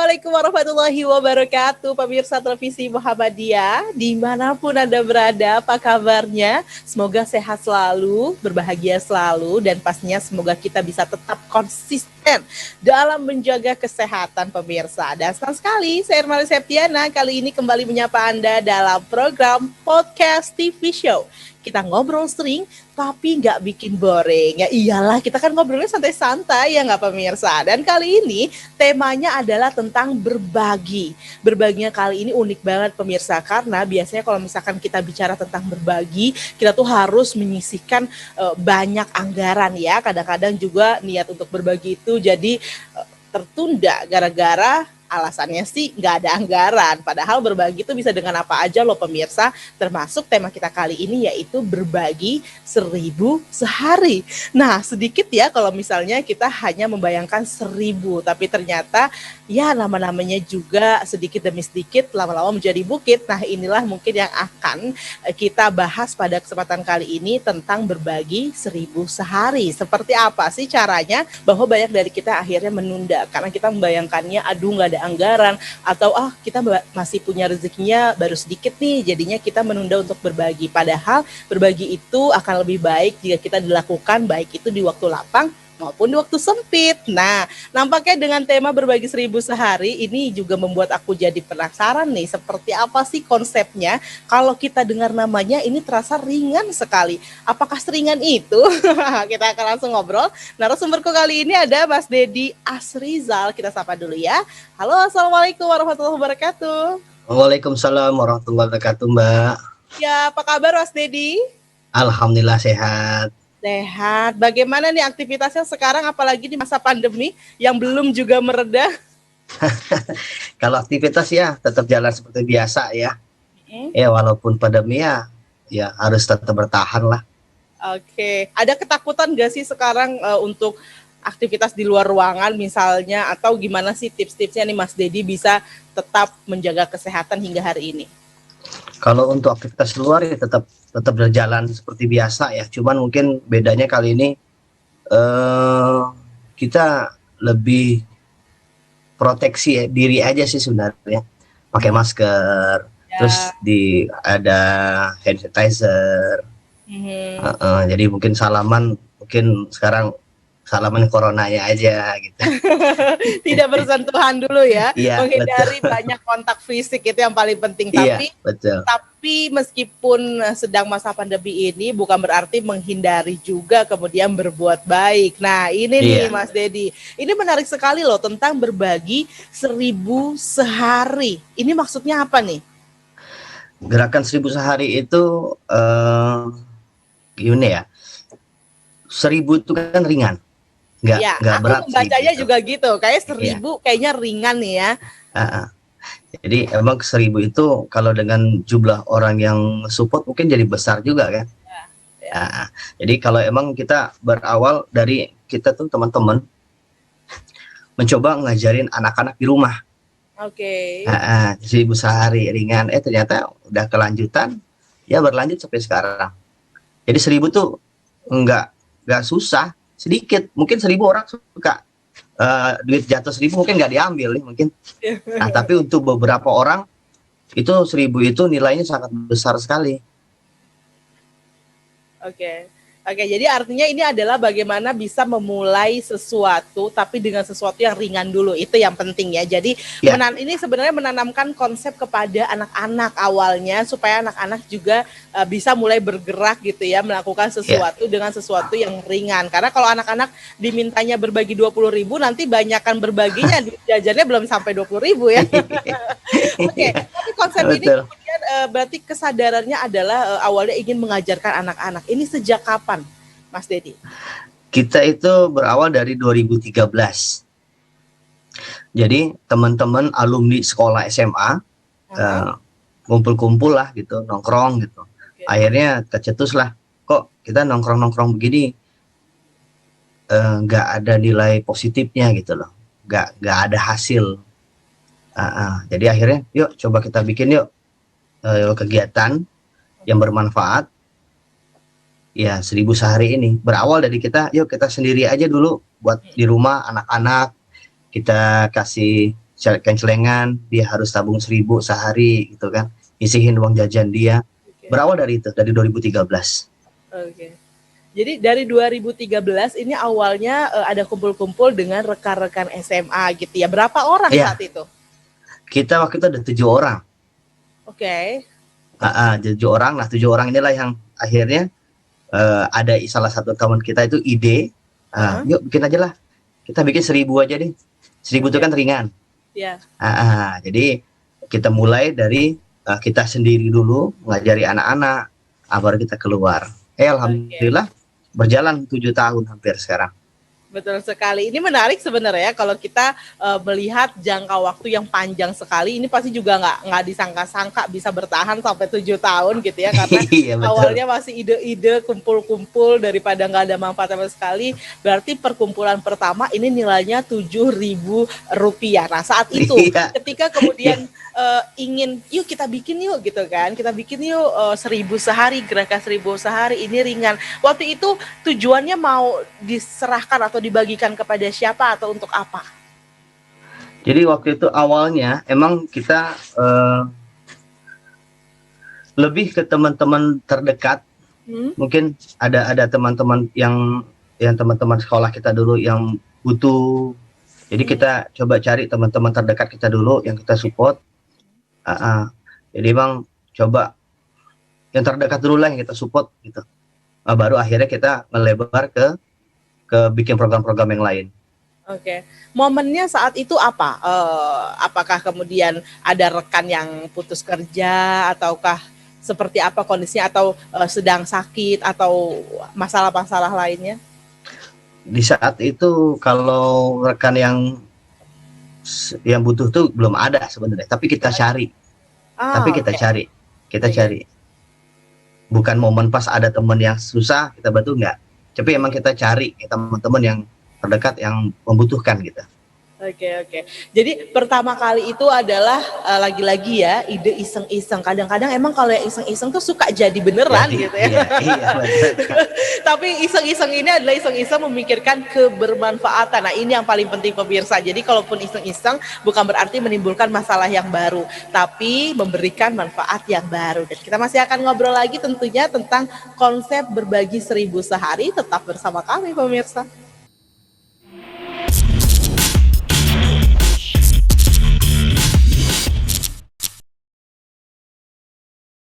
Assalamualaikum warahmatullahi wabarakatuh, pemirsa televisi Muhammadiyah, dimanapun Anda berada, apa kabarnya? Semoga sehat selalu, berbahagia selalu, dan pastinya semoga kita bisa tetap konsisten dalam menjaga kesehatan pemirsa. Dan senang sekali, saya Irma Septiana kali ini kembali menyapa Anda dalam program Podcast TV Show. Kita ngobrol sering, tapi nggak bikin boring. Ya iyalah, kita kan ngobrolnya santai-santai ya nggak pemirsa. Dan kali ini temanya adalah tentang berbagi. Berbaginya kali ini unik banget pemirsa, karena biasanya kalau misalkan kita bicara tentang berbagi, kita tuh harus menyisihkan banyak anggaran ya. Kadang-kadang juga niat untuk berbagi itu jadi tertunda gara-gara alasannya sih nggak ada anggaran. Padahal berbagi itu bisa dengan apa aja loh pemirsa. Termasuk tema kita kali ini yaitu berbagi 1.000 sehari. Nah sedikit ya kalau misalnya kita hanya membayangkan 1.000. Tapi ternyata ya nama-namanya juga sedikit demi sedikit lama-lama menjadi bukit. Nah inilah mungkin yang akan kita bahas pada kesempatan kali ini tentang berbagi 1.000 sehari. Seperti apa sih caranya? Bahwa banyak dari kita akhirnya menunda karena kita membayangkannya aduh nggak ada anggaran, atau kita masih punya rezekinya baru sedikit nih, jadinya kita menunda untuk berbagi. Padahal berbagi itu akan lebih baik jika kita dilakukan baik itu di waktu lapang maupun di waktu sempit. Nah, nampaknya dengan tema berbagi 1.000 sehari ini juga membuat aku jadi penasaran nih, seperti apa sih konsepnya. Kalau kita dengar namanya ini terasa ringan sekali. Apakah seringan itu? Kita akan langsung ngobrol. Narasumberku kali ini ada Mas Dedi Asrizal. Kita sapa dulu ya. Halo, Assalamualaikum warahmatullahi wabarakatuh. Waalaikumsalam warahmatullahi wabarakatuh, Mbak. Ya, apa kabar Mas Dedi? Alhamdulillah sehat. Sehat. Bagaimana nih aktivitasnya sekarang, apalagi di masa pandemi yang belum juga mereda? Kalau aktivitas ya tetap jalan seperti biasa ya. Ya walaupun pandemi ya harus tetap bertahan lah. Oke. Ada ketakutan gak sih sekarang untuk aktivitas di luar ruangan misalnya, atau gimana sih tips-tipsnya nih Mas Dedi bisa tetap menjaga kesehatan hingga hari ini? Kalau untuk aktivitas luar ya tetap berjalan seperti biasa ya. Cuman mungkin bedanya kali ini kita lebih proteksi diri aja sih sebenarnya. Pakai masker, terus ada hand sanitizer. Jadi mungkin sekarang salaman coronanya aja gitu. Tidak bersentuhan dulu ya, Iya, menghindari betul. banyak kontak fisik, itu yang paling penting. Iya, betul. Tapi meskipun sedang masa pandemi ini bukan berarti menghindari juga kemudian berbuat baik. Nah ini nih Mas Dedi, ini menarik sekali loh tentang berbagi 1.000 sehari. Ini maksudnya apa nih? Gerakan 1.000 sehari itu gimana ya? 1.000 itu kan ringan. Nggak berat. Aku membacanya juga gitu, kayak 1.000 kayaknya ringan nih ya. Jadi emang 1.000 itu kalau dengan jumlah orang yang support mungkin jadi besar juga kan. Jadi kalau emang kita berawal dari kita tuh teman-teman mencoba ngajarin anak-anak di rumah. 1.000 sehari ringan, ternyata udah kelanjutan ya, berlanjut sampai sekarang. Jadi 1.000 tuh nggak susah, sedikit. Mungkin 1.000 orang suka duit jatuh 1.000 mungkin nggak diambil nih mungkin. Nah tapi untuk beberapa orang itu 1.000 itu nilainya sangat besar sekali. Oke, jadi artinya ini adalah bagaimana bisa memulai sesuatu tapi dengan sesuatu yang ringan dulu, itu yang penting ya. Jadi ini sebenarnya menanamkan konsep kepada anak-anak awalnya supaya anak-anak juga bisa mulai bergerak gitu ya, melakukan sesuatu dengan sesuatu yang ringan. Karena kalau anak-anak dimintanya berbagi 20.000 nanti banyakan berbaginya jajannya belum sampai 20.000 ya. Tapi konsep ini kemudian berarti kesadarannya adalah awalnya ingin mengajarkan anak-anak. Ini sejak kapan, Mas Dedi? Kita itu berawal dari 2013. Jadi teman-teman alumni sekolah SMA kumpul-kumpul lah gitu, nongkrong gitu. Akhirnya kecetus lah, kok kita nongkrong-nongkrong begini nggak ada nilai positifnya gitu loh, nggak ada hasil. Jadi akhirnya yuk coba kita bikin kegiatan yang bermanfaat. Ya 1.000 sehari ini berawal dari kita, yuk kita sendiri aja dulu buat di rumah anak-anak, kita kasih kencelengan, dia harus tabung 1.000 sehari gitu kan, isihin uang jajan dia. Berawal dari itu, dari 2013. Oke. Jadi dari 2013 ini awalnya ada kumpul-kumpul dengan rekan-rekan SMA gitu ya. Berapa orang saat itu? Kita waktu itu ada 7 orang. Oke. 7 orang. Nah, 7 orang inilah yang akhirnya ada salah satu teman kita itu ide, yuk bikin aja lah. Kita bikin 1.000 aja deh. 1.000 itu kan ringan. Iya. Jadi kita mulai dari kita sendiri dulu, ngajari anak-anak, baru kita keluar. Alhamdulillah berjalan 7 tahun hampir sekarang. Betul sekali. Ini menarik sebenarnya kalau kita melihat jangka waktu yang panjang sekali. Ini pasti juga nggak disangka-sangka bisa bertahan sampai 7 tahun gitu ya. Karena awalnya masih ide-ide kumpul-kumpul daripada nggak ada manfaat sama sekali. Berarti perkumpulan pertama ini nilainya Rp7.000. Nah saat itu ketika kemudian ingin yuk kita bikin yuk gitu kan. Kita bikin yuk 1.000 sehari, gerakan 1.000 sehari ini ringan. Waktu itu tujuannya mau diserahkan atau dibagikan kepada siapa atau untuk apa? Jadi waktu itu awalnya emang kita lebih ke teman-teman terdekat. Mungkin ada teman-teman yang teman-teman sekolah kita dulu yang butuh. Jadi kita coba cari teman-teman terdekat kita dulu yang kita support. Jadi emang coba yang terdekat dulu lah yang kita support gitu. Baru akhirnya kita melebar ke bikin program-program yang lain. Oke. Momennya saat itu apa? Apakah kemudian ada rekan yang putus kerja ataukah seperti apa kondisinya atau sedang sakit atau masalah-masalah lainnya? Di saat itu kalau rekan yang butuh tuh belum ada sebenarnya, tapi kita cari. Kita cari. Bukan momen pas ada teman yang susah kita bantu, enggak. Tapi emang kita cari teman-teman yang terdekat yang membutuhkan gitu. Oke. Jadi pertama kali itu adalah lagi-lagi ya ide iseng-iseng. Kadang-kadang emang kalau yang iseng-iseng tuh suka jadi beneran gitu ya. Iya, Tapi iseng-iseng ini adalah iseng-iseng memikirkan kebermanfaatan. Nah ini yang paling penting pemirsa. Jadi kalaupun iseng-iseng bukan berarti menimbulkan masalah yang baru, tapi memberikan manfaat yang baru. Dan kita masih akan ngobrol lagi tentunya tentang konsep berbagi 1.000 sehari. Tetap bersama kami pemirsa.